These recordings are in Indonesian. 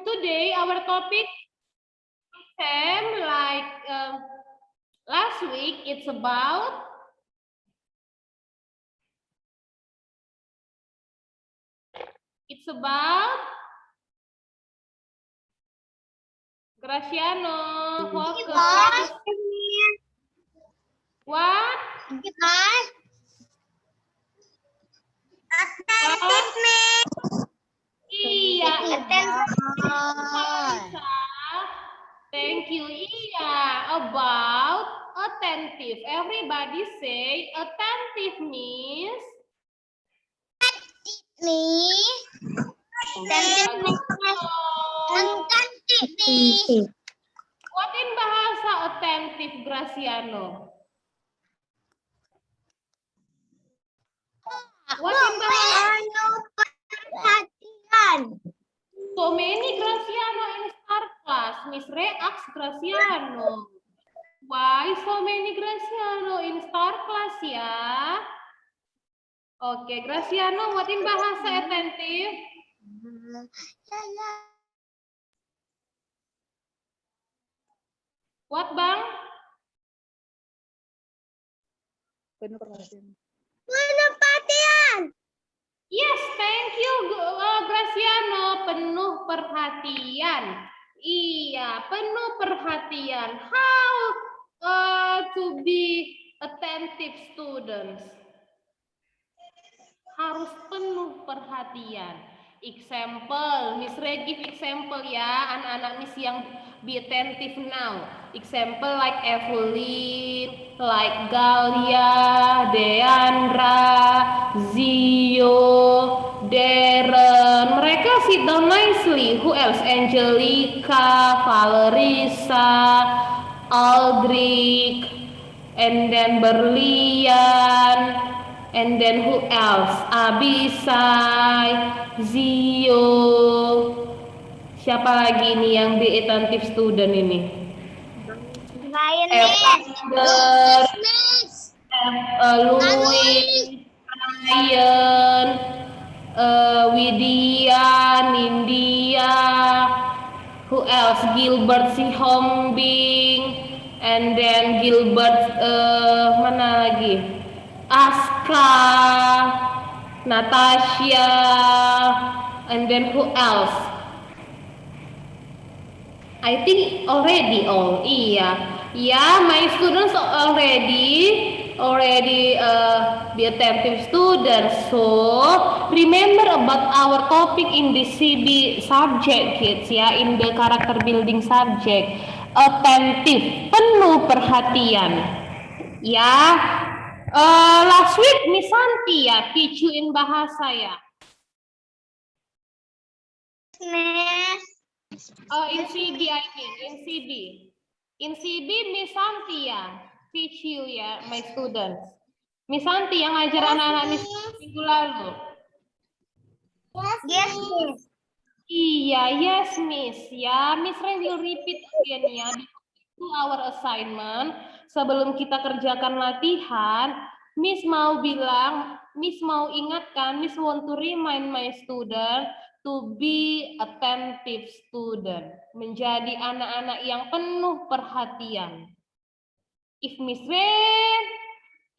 today our topic same like last week. It's about Graciano. Focus. What? Iya. Thank you. Iya, about attentive. Everybody say attentive means what in bahasa attentive, Graciano? What in bahasa? So many Graciano in star class. Miss Re asks Graciano. Why so many Graciano in star class ya? Oke, Graciano, what in bahasa attentive? What, Bang? Penuh perhatian. Yes, thank you, Graciano. Penuh perhatian. Iya, penuh perhatian. How to be attentive students? Harus penuh perhatian. Example, Miss Re give example ya, anak-anak Miss yang be attentive now. Example like Evelyn, like Galia, Deandra, Zio, Darren. Mereka sit down nicely. Who else? Angelica, Valerisa, Aldrich, and then Berlian. And then who else? Abisai, Zio. Siapa lagi ini yang be attentive student ini? Evander, Louis, Ryan, Widya, Nindya. Who else? Gilbert Sihombing. And then Gilbert, mana lagi? Aska, Natasha, and then who else? I think already all. Iya, my students already be attentive students. So remember about our topic in the CB subject, kids. Ya, in the character building subject, attentive, penuh perhatian. Ya. Last week Miss Santi ya teach you in bahasa ya. In CB I mean in CB Miss Santi ya teach you ya my students. Miss Santi yang ngajar anak-anak Miss minggu lalu. Yes, Miss. Iya, yes Miss ya. Miss Ray will repeat again ya. To our assignment, sebelum kita kerjakan latihan, Miss mau bilang, Miss mau ingatkan, Miss want to remind my student to be attentive student, menjadi anak-anak yang penuh perhatian. If Miss Ray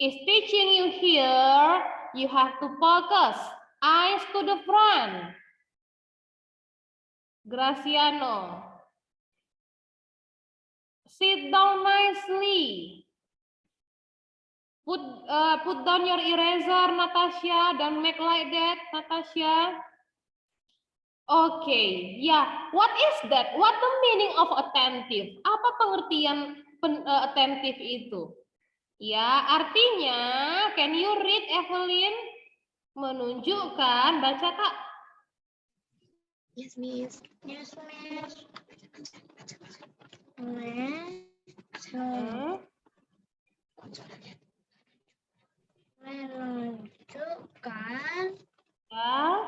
is teaching you here, you have to focus, eyes to the front. Graciano. Sit down nicely. Put down your eraser, Natasha. Don't make like that, Natasha. Okay, yeah. What is that? What the meaning of attentive? Apa pengertian attentive itu? Ya, artinya, can you read, Evelyn? Menunjukkan, baca Kak. Yes, Miss. Yes, Miss. Menunjukkan Ya.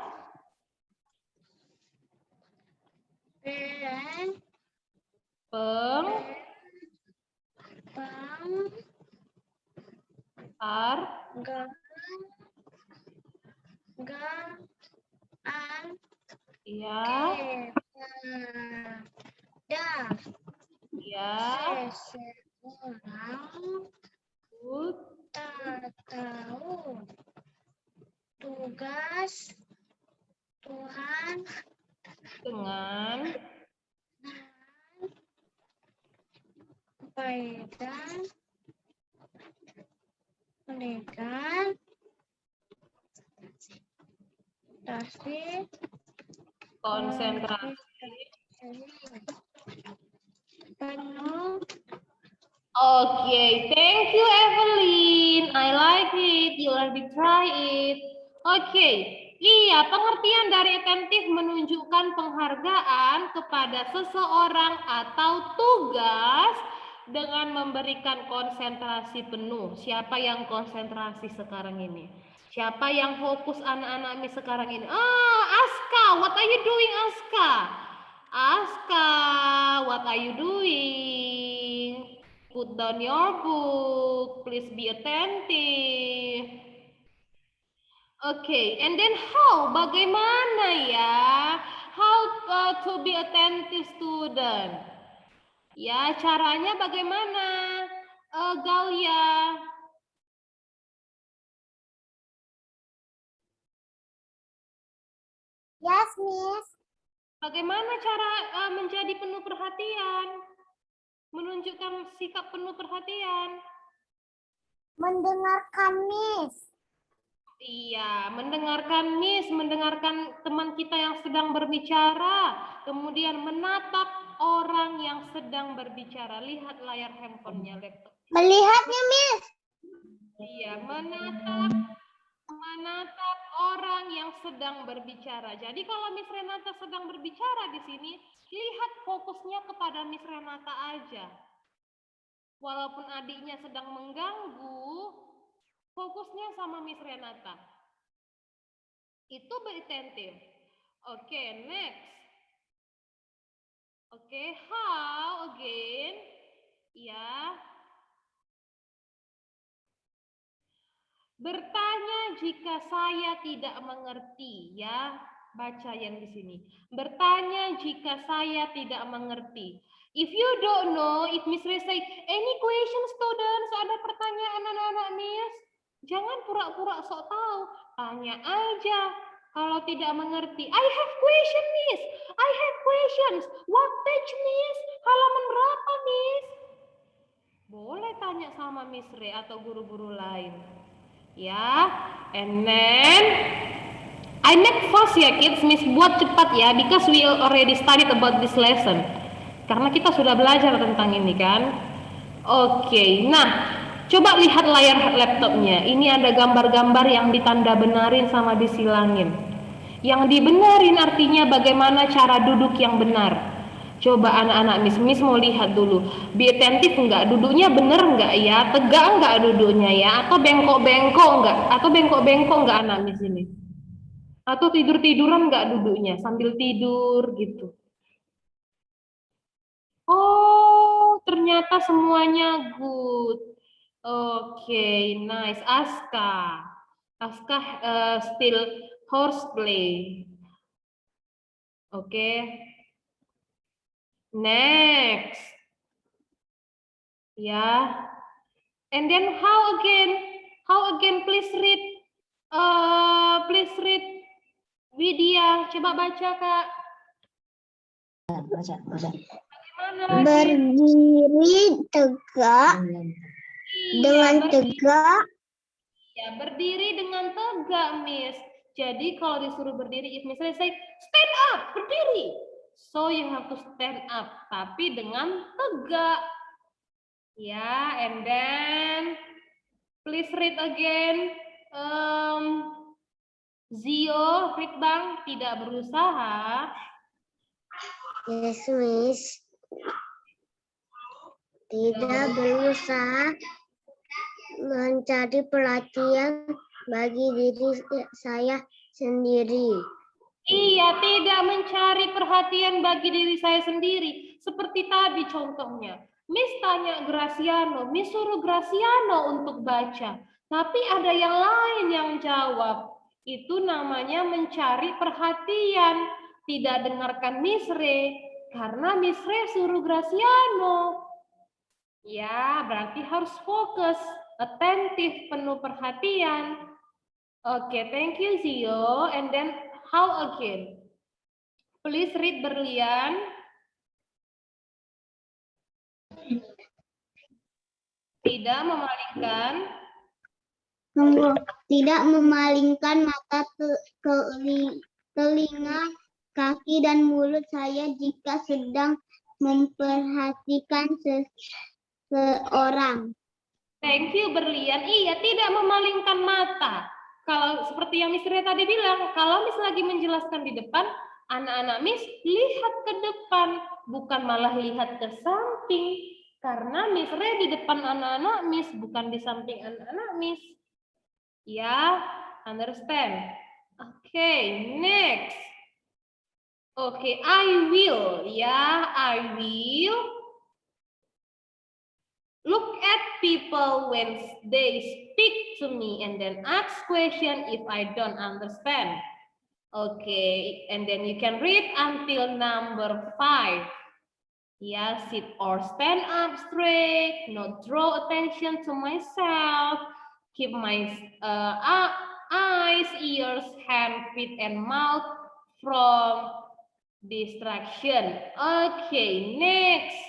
Ya. Ya. Seseorang Good. tak tahu tugas Tuhan Dengan pegang konsentrasi penuh. Okay, thank you Evelyn. I like it. You already try it. Okay, iya, pengertian dari attentive menunjukkan penghargaan kepada seseorang atau tugas dengan memberikan konsentrasi penuh. Siapa yang konsentrasi sekarang ini? Siapa yang fokus anak-anak ini sekarang ini? Aska, what are you doing, Aska? Aska, what are you doing? Put down your book. Please be attentive. Okay, and then how? Bagaimana ya? How to be attentive student? Ya, caranya bagaimana? Galia. Yes, Miss. Bagaimana cara menjadi penuh perhatian? Menunjukkan sikap penuh perhatian. Mendengarkan, Miss. Iya, mendengarkan Miss, mendengarkan teman kita yang sedang berbicara, kemudian menatap orang yang sedang berbicara. Lihat layar handphonenya, laptop. Melihatnya, Miss. Iya, menatap orang yang sedang berbicara. Jadi kalau Miss Renata sedang berbicara di sini, lihat fokusnya kepada Miss Renata aja. Walaupun adiknya sedang mengganggu, fokusnya sama Miss Renata. Itu berattentive. Oke, next. Oke, how again? Ya. Bertanya jika saya tidak mengerti, ya. Baca yang di sini. Bertanya jika saya tidak mengerti. If you don't know, if Miss Ray say, any question students, ada pertanyaan anak-anak Miss? Jangan pura-pura sok tahu, tanya aja. Kalau tidak mengerti, I have question, Miss. I have questions. What page, Miss? Halaman berapa, Miss? Boleh tanya sama Miss Ray atau guru-guru lain. Ya, and then I make fast ya kids, Miss buat cepat ya, because we already studied about this lesson. Karena kita sudah belajar tentang ini kan. Oke, nah coba lihat layar laptopnya. Ini ada gambar-gambar yang ditanda benarin sama disilangin. Yang dibenarin artinya bagaimana cara duduk yang benar. Coba anak-anak Miss mau lihat dulu. Be attentive enggak? Duduknya bener enggak ya? Tegak enggak duduknya ya? Atau bengkok-bengkok enggak? Atau bengkok-bengkok enggak anak Miss ini? Atau tidur-tiduran enggak duduknya? Sambil tidur gitu. Oh, ternyata semuanya good. Oke, nice. Aska still horseplay. Oke. Next. Ya. And then how again? How again? Please read. Widya. Coba baca, Kak. Baca. Bagaimana? Berdiri tegak dengan tegak. Ya, berdiri dengan tegak, Miss. Jadi kalau disuruh berdiri, if misalnya say stand up, berdiri. So you have to stand up, tapi dengan tegak. Ya, and then please read again. Zio, read bang, tidak berusaha. Yes, Miss. Tidak berusaha mencari perhatian bagi diri saya sendiri. Iya, tidak mencari perhatian bagi diri saya sendiri. Seperti tadi contohnya. Miss tanya Graciano, Miss suruh Graciano untuk baca. Tapi ada yang lain yang jawab. Itu namanya mencari perhatian. Tidak dengarkan Miss Ray. Karena Miss Ray suruh Graciano. Ya, berarti harus fokus, attentif, penuh perhatian. Oke, thank you Zio. And then how again? Please read Berlian. Tidak memalingkan. Tidak memalingkan mata, telinga, kaki, dan mulut saya jika sedang memperhatikan seseorang. Thank you Berlian. Iya, tidak memalingkan mata. Kalau seperti yang Miss Ria tadi bilang, kalau Miss lagi menjelaskan di depan, anak-anak Miss lihat ke depan, bukan malah lihat ke samping. Karena Miss Ria di depan anak-anak Miss, bukan di samping anak-anak Miss. Ya, understand? Oke, next. Oke, I will. Ya, I will look at people when they speak to me and then ask question if I don't understand. Okay, and then you can read until number 5. Yeah, sit or stand up straight, not draw attention to myself, keep my eyes, ears, hand, feet, and mouth from distraction. Okay, next.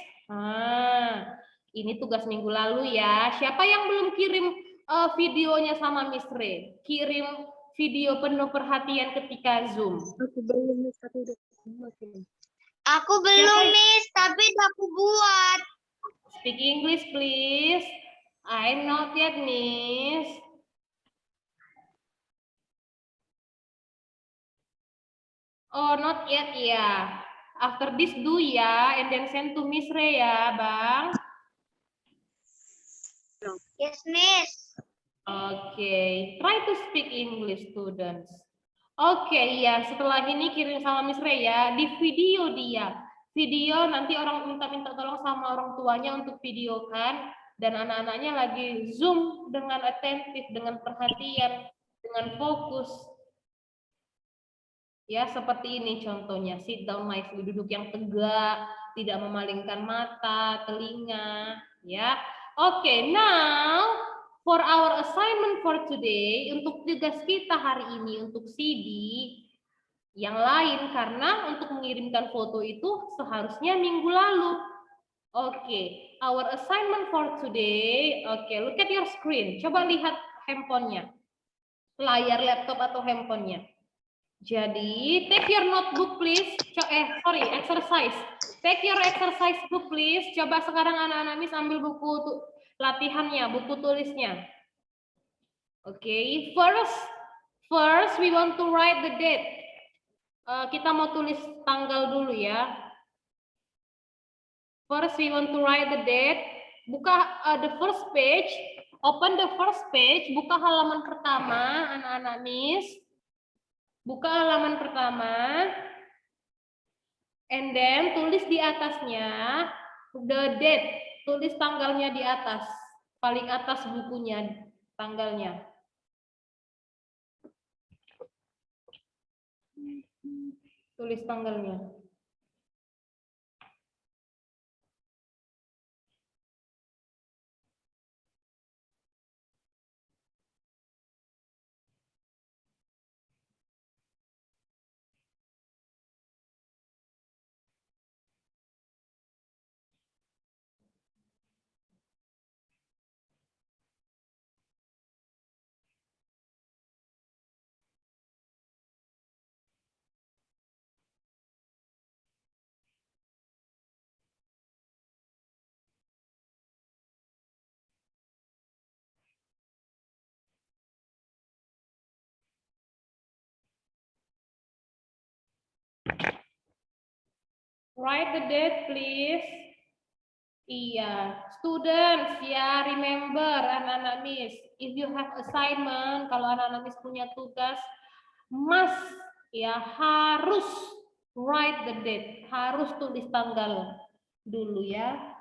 Ini tugas minggu lalu ya. Siapa yang belum kirim videonya sama Miss Re? Kirim video penuh perhatian ketika Zoom. Aku belum Miss, tapi udah buat ini. Aku belum, Miss, tapi udah aku buat. Speak English, please. I'm not yet, Miss. Oh, not yet ya. After this do ya, and then send to Miss Re ya, Bang. Yes, Miss. Okay, try to speak English, students. Oke, ya setelah ini kirim sama Miss Re ya, di video dia. Video nanti orang minta tolong sama orang tuanya untuk videokan, dan anak-anaknya lagi Zoom dengan atentif, dengan perhatian, dengan fokus. Ya, seperti ini contohnya. Sit down nicely, duduk yang tegak, tidak memalingkan mata, telinga, ya. Oke, now for our assignment for today, untuk tugas kita hari ini untuk CD yang lain, karena untuk mengirimkan foto itu seharusnya minggu lalu. Oke, our assignment for today. Oke, look at your screen. Coba lihat handphonenya, layar laptop atau handphonenya. Jadi, take your notebook please. Exercise. Take your exercise book please. Coba sekarang anak-anak Miss ambil buku latihannya, buku tulisnya. Oke, first we want to write the date. Kita mau tulis tanggal dulu ya. First we want to write the date. Buka the first page. Open the first page. Buka halaman pertama, anak-anak Miss. Buka halaman pertama, and then tulis di atasnya the date, tulis tanggalnya di atas, paling atas bukunya, tanggalnya. Tulis tanggalnya. Write the date, please. Iya, students, ya remember anak-anak Miss, if you have assignment, kalau anak-anak Miss punya tugas, must, ya harus write the date, harus tulis tanggal dulu ya.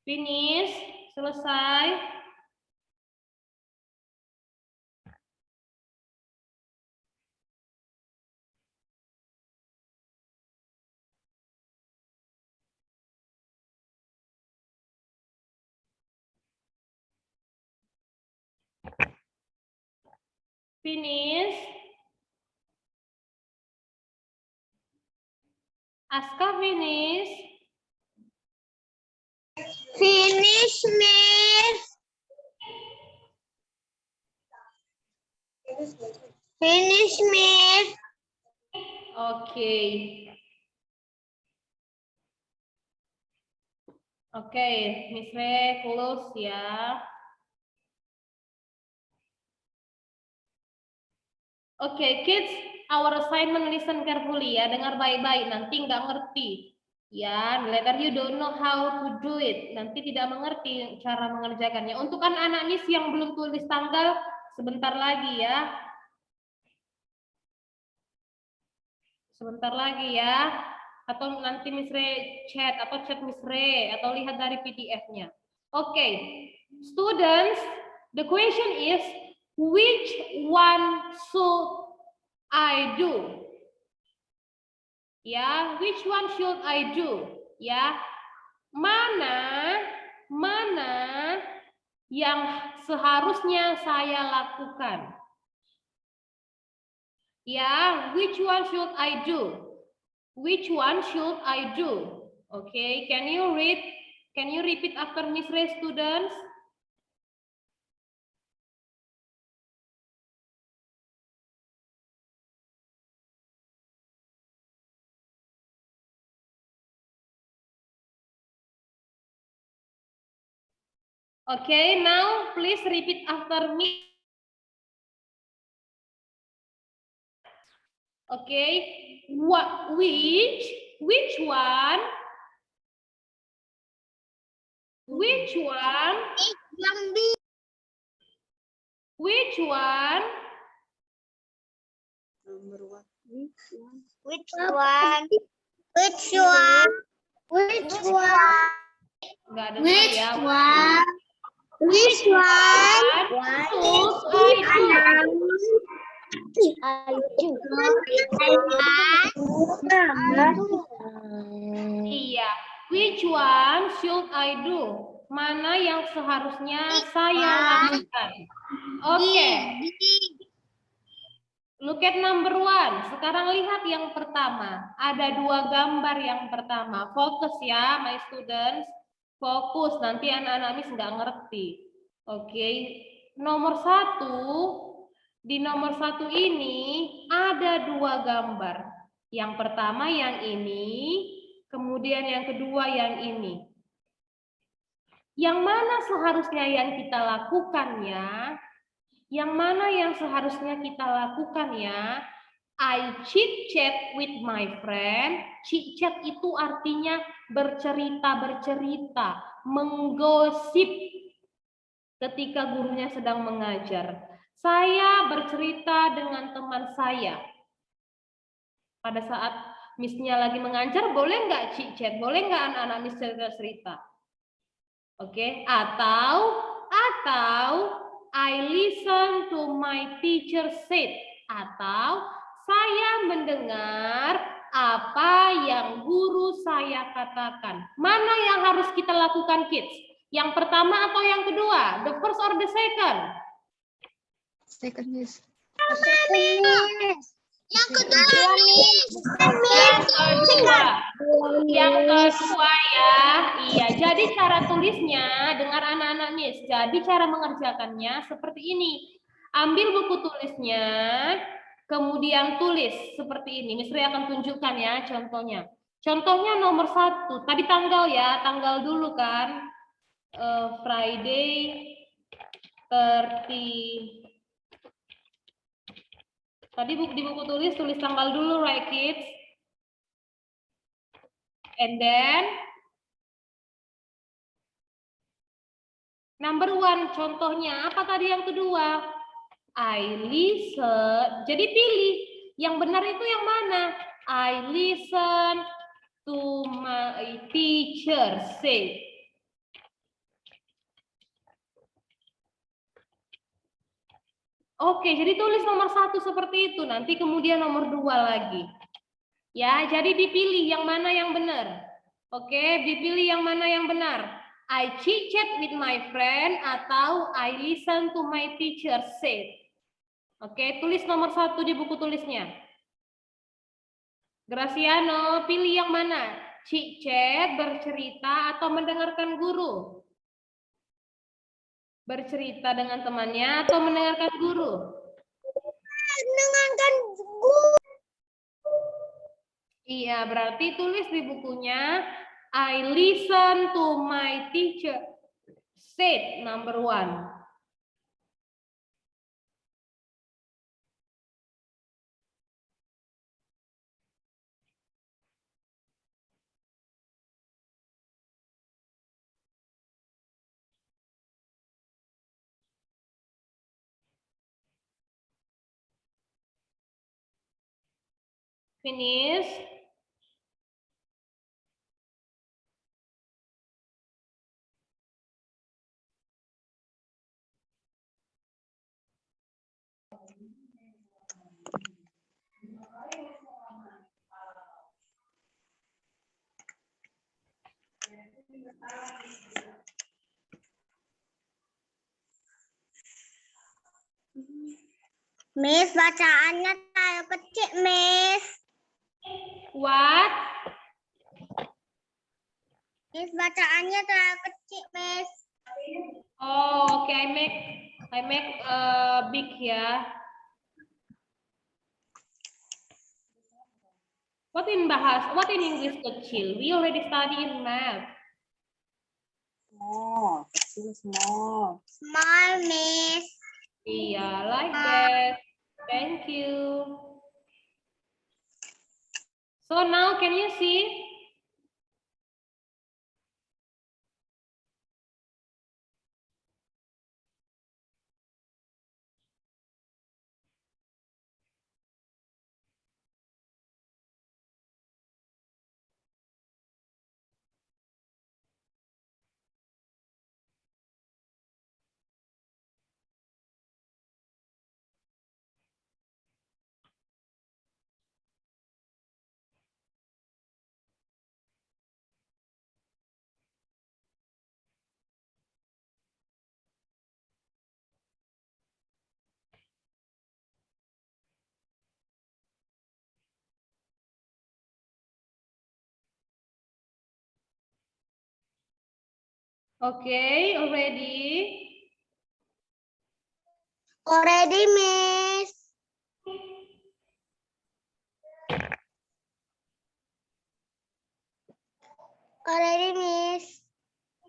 Finish. Selesai. Finish. Aska finish. Finish, Miss. Finish, Miss. Oke. Oke, Miss Re close ya. Oke, kids, our assignment listen carefully ya, dengar baik-baik, nanti nggak ngerti. Ya, later you don't know how to do it, nanti tidak mengerti cara mengerjakannya. Untuk anak-anak Miss yang belum tulis tanggal, sebentar lagi ya. Sebentar lagi ya. Atau nanti Miss Re chat, atau chat Miss Re, atau lihat dari PDF-nya. Oke, students, the question is, which one should I do? Ya, which one should I do? Ya, mana yang seharusnya saya lakukan? Ya, which one should I do? Which one should I do? Okay, can you read? Can you repeat after Miss Ray, students? Okay, now please repeat after me. Okay, what? Which one? Which one? Which one? Nomor one. Which one? Which one? Which one? Nggak dengar ya. Which one? Should I do? Iya. Which one should I do? Mana yang seharusnya saya lakukan? Oke. Look at number one. Sekarang lihat yang pertama. Ada dua gambar yang pertama. Fokus ya, my students. Fokus. Nanti anak-anak Miss nggak ngerti. Oke. Nomor satu. Di nomor satu ini ada dua gambar. Yang pertama yang ini. Kemudian yang kedua yang ini. Yang mana seharusnya yang kita lakukannya? Yang mana yang seharusnya kita lakukan ya? I chit-chat with my friend. Chit-chat itu artinya bercerita-bercerita, menggosip ketika gurunya sedang mengajar. Saya bercerita dengan teman saya. Pada saat Miss-nya lagi mengajar, boleh nggak chit-chat? Boleh nggak anak-anak Miss cerita-cerita? Oke, atau I listen to my teacher said, atau saya mendengar apa yang guru saya katakan. Mana yang harus kita lakukan, kids? Yang pertama atau yang kedua? The first or the second? Second, Miss. Yang kedua, Miss. Yang kedua ya. Iya, jadi cara tulisnya, dengar anak-anak Miss. Jadi cara mengerjakannya seperti ini. Ambil buku tulisnya, kemudian tulis seperti ini. Miss Ria akan tunjukkan ya contohnya. Contohnya nomor 1. Tadi tanggal ya, tanggal dulu kan. Friday 30. Tadi di buku tulis tanggal dulu, right kids? And then number 1 contohnya apa tadi yang kedua? I listen. Jadi pilih yang benar itu yang mana? I listen to my teacher say. Oke, jadi tulis nomor 1 seperti itu. Nanti kemudian nomor 2 lagi. Ya, jadi dipilih yang mana yang benar. Oke, dipilih yang mana yang benar. I chit-chat with my friend atau I listen to my teacher say. Oke, tulis nomor 1 di buku tulisnya. Graciano, pilih yang mana? Chit-chat, bercerita, atau mendengarkan guru? Bercerita dengan temannya atau mendengarkan guru? Mendengarkan guru. Iya, berarti tulis di bukunya I listen to my teacher said number 1. Finish. Miss, bacaannya terlalu kecil, Miss. What? Miss, bacaannya terlalu kecil, Miss. Oh, okay. I make big ya. What in English kecil? We already study in math. Small, kecil small. Small, Miss. Iya, like that. Thank you. So now can you see? Okay, already. Already, Miss. Already, Miss.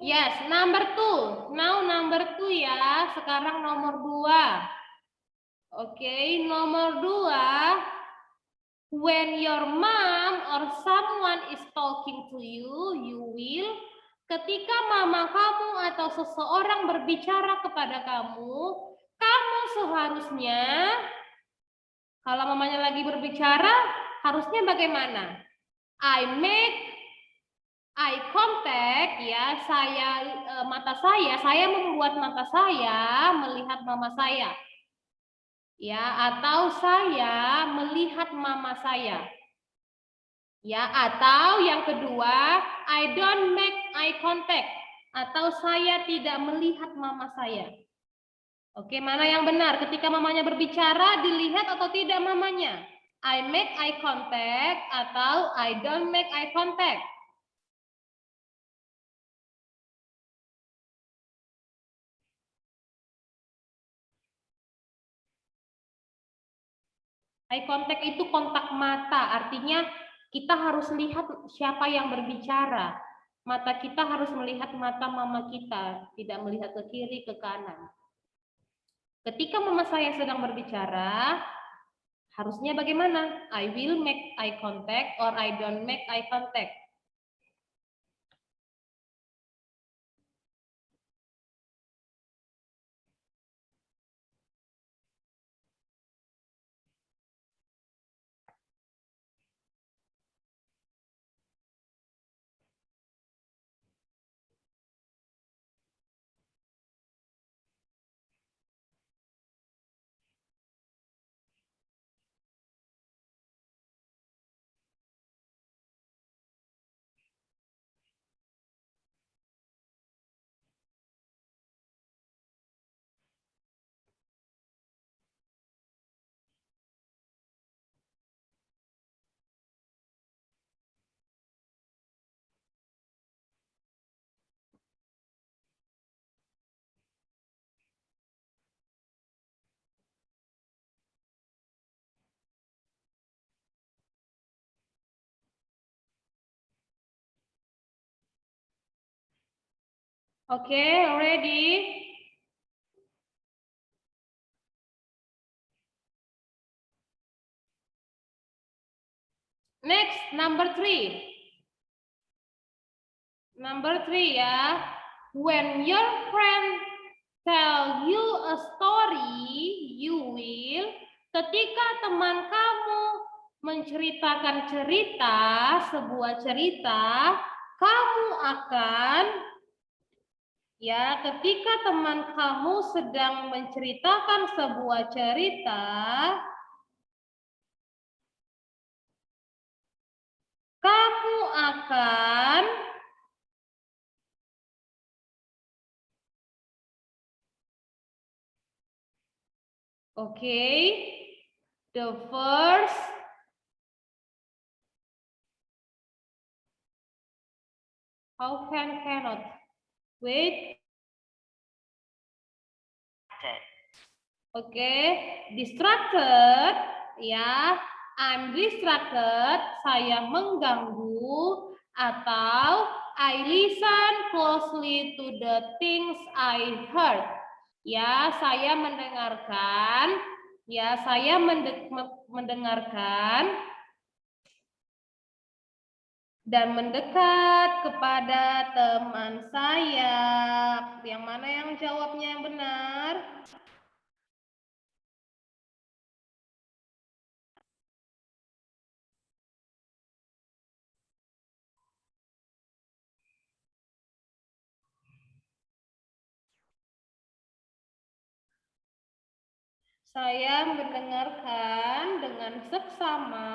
Yes, number 2. Now number 2 ya. Sekarang nomor 2. Oke, nomor 2. When your mom or someone is talking to you, you will. Ketika mama kamu atau seseorang berbicara kepada kamu, kamu seharusnya, kalau mamanya lagi berbicara, harusnya bagaimana? I make eye contact, ya, saya membuat mata saya melihat mama saya. Ya, atau saya melihat mama saya. Ya, atau yang kedua, I don't make eye contact, atau saya tidak melihat mama saya. Oke, mana yang benar? Ketika mamanya berbicara, dilihat atau tidak mamanya? I make eye contact atau I don't make eye contact? Eye contact itu kontak mata, artinya kita harus lihat siapa yang berbicara. Mata kita harus melihat mata mama kita, tidak melihat ke kiri, ke kanan. Ketika mama saya sedang berbicara, harusnya bagaimana? I will make eye contact or I don't make eye contact. Okay, ready? Next, number 3. Number 3 ya. When your friend tell you a story, you will. Ketika teman kamu menceritakan cerita, sebuah cerita, kamu akan, ya, ketika teman kamu sedang menceritakan sebuah cerita, kamu akan the first cannot wait. Distracted, ya. I'm distracted, saya mengganggu, atau I listen closely to the things I heard. Ya, saya mendengarkan, ya, saya mendengarkan dan mendekat kepada teman saya. Yang mana yang jawabnya yang benar? Saya mendengarkan dengan seksama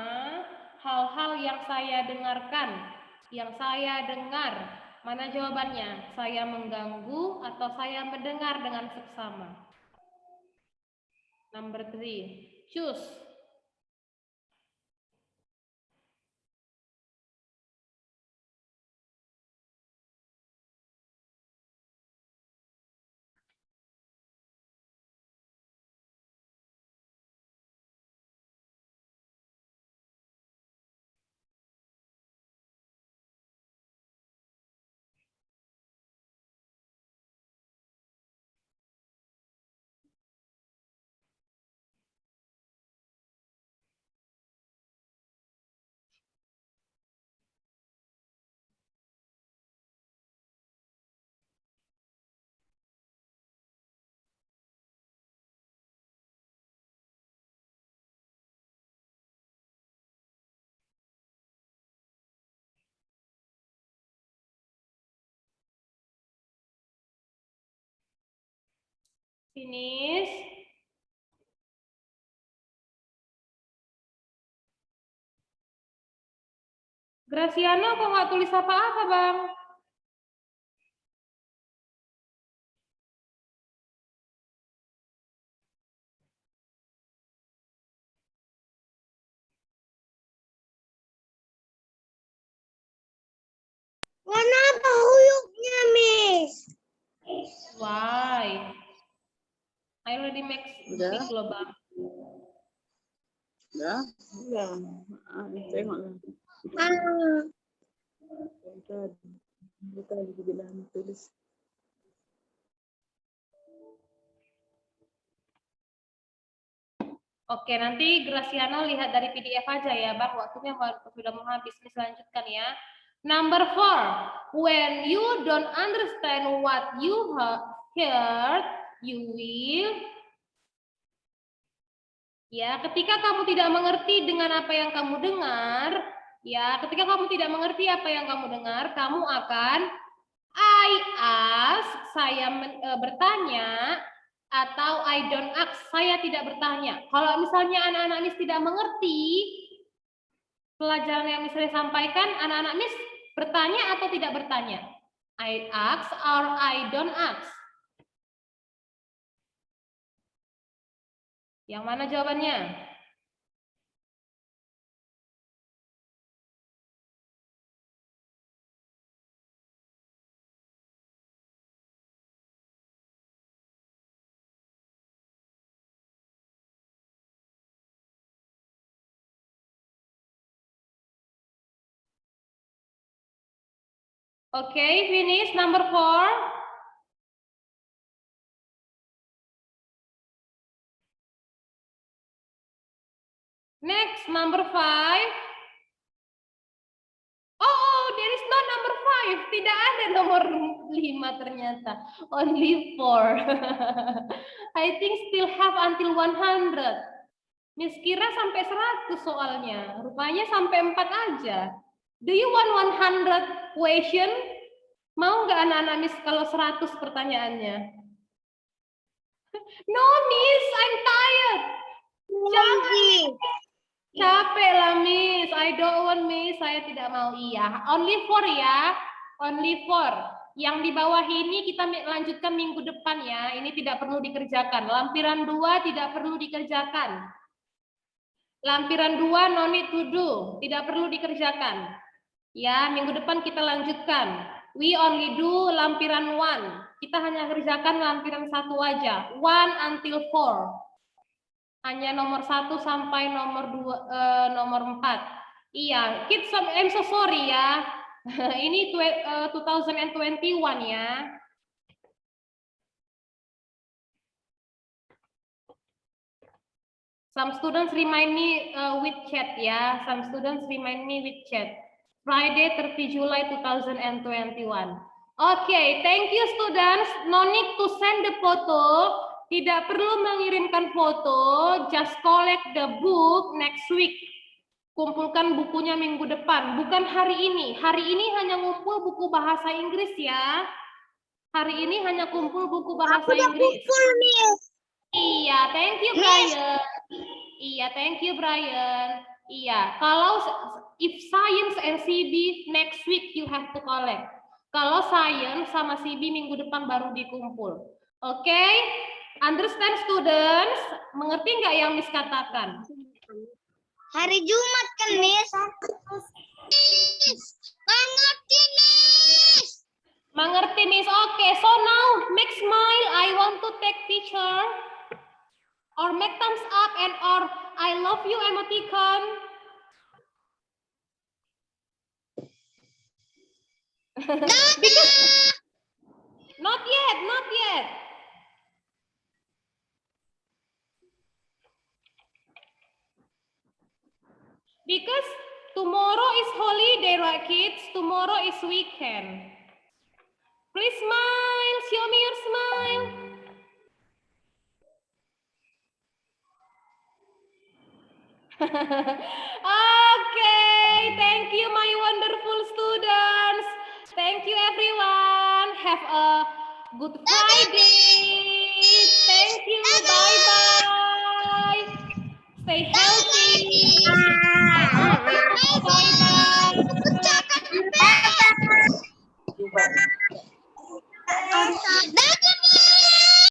hal-hal yang saya dengarkan, yang saya dengar. Mana jawabannya? Saya mengganggu atau saya mendengar dengan seksama? Number 3. Choose. Finish. Graciano kok nggak tulis apa-apa, Bang? Kenapa huyuknya, Miss? Why? I already make Udah. speak loh, Bang. Udah? Udah. Tengok lah. Kita lagi bilang tulis. Oke, nanti Graciano lihat dari PDF aja ya, Bang. Waktunya sudah mau habis. Nih, selanjutkan ya. Number 4. When you don't understand what you heard, you will. Ya, ketika kamu tidak mengerti dengan apa yang kamu dengar, ya, ketika kamu tidak mengerti apa yang kamu dengar, kamu akan I ask, saya bertanya, atau I don't ask, saya tidak bertanya. Kalau misalnya anak-anak Miss tidak mengerti pelajaran yang Miss sampaikan, anak-anak Miss bertanya atau tidak bertanya? I ask or I don't ask? Yang mana jawabannya? Oke, finish number 4. number 5. Oh, there is no number 5. Tidak ada nomor 5 ternyata. Only 4. I think still have until 100. Miss kira sampai 100 soalnya. Rupanya sampai 4 aja. Do you want 100 question? Mau nggak anak-anak Miss kalau 100 pertanyaannya? No, Miss, I'm tired. Jangan. Capek lah, Miss. I don't want, Miss. Saya tidak mau. Iya. Only 4 ya. Only 4. Yang di bawah ini kita lanjutkan minggu depan ya. Ini tidak perlu dikerjakan. Lampiran 2 tidak perlu dikerjakan. Lampiran 2 no need to do. Tidak perlu dikerjakan. Ya, minggu depan kita lanjutkan. We only do lampiran 1. Kita hanya kerjakan lampiran 1 aja. 1 until 4. Hanya nomor 1 sampai nomor 2, nomor 4. Iya, kids, I'm so sorry ya. Ini 2021 ya. Some students remind me with chat ya. Some students remind me with chat. Friday 30 July 2021. Okay, thank you students. No need to send the photo. Tidak perlu mengirimkan foto. Just collect the book next week. Kumpulkan bukunya minggu depan. Bukan hari ini. Hari ini hanya ngumpul buku bahasa Inggris ya. Hari ini hanya kumpul buku bahasa Inggris. Iya, thank you Brian. Iya, thank you Brian. Iya, kalau if science and CB next week you have to collect. Kalau science sama CB minggu depan baru dikumpul. Oke? Understand students? Mengerti nggak yang Miss katakan? Hari Jumat kan, Miss? Mengerti, Miss. Mengerti, Miss. Oke, so now make smile. I want to take picture. Or make thumbs up and or I love you emoticon. Because not yet, not yet. Because tomorrow is holiday, right, kids? Tomorrow is weekend. Please smile. Show me your smile. Okay, thank you, my wonderful students. Thank you, everyone. Have a good Friday. Thank you. Bye-bye. Stay healthy. Bye-bye.